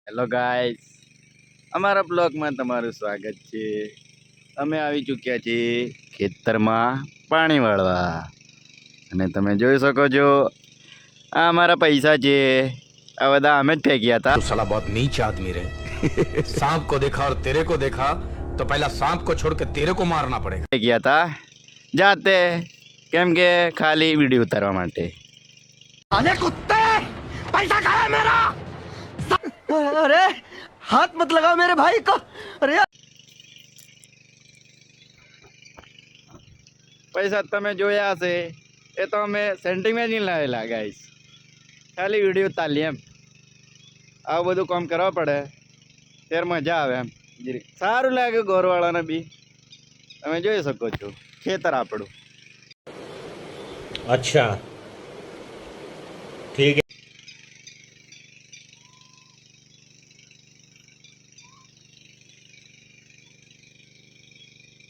Hello guys, અમારા બ્લોગમાં તમારું સ્વાગત છે। અમે આવી ચૂક્યા છીએ ખેતરમાં પાણી વાળવા અને તમે જોઈ શકો છો આ અમારા પૈસા છે। આ બધા અમે જ ફેંક્યા હતા। तू साला बहुत नीच आदमी रे। सांप को देखा और तेरे को देखा तो पहला सांप को छोड़ के तेरे को मारना पड़ेगा। ફેંક્યા હતા જાતે, કેમ કે ખાલી વિડીયો ઉતારવા માટે। अरे कुत्ते पैसा कहाँ है मेरा? अरे हाथ मत लगाओ मेरे भाई को। अरे પૈસા તમે જોયા હશે, એ તો અમે સેન્ટિમેન્ટ નહીં લાવેલા ગાઈસ, ખાલી વિડીયો ઉતારી એમ। આવું બધું કામ કરવા પડે ત્યારે મજા આવે એમ, સારું લાગે ગોરવાળાને બી। તમે જોઈ શકો છો ખેતર આપણું। अच्छा ठीक है।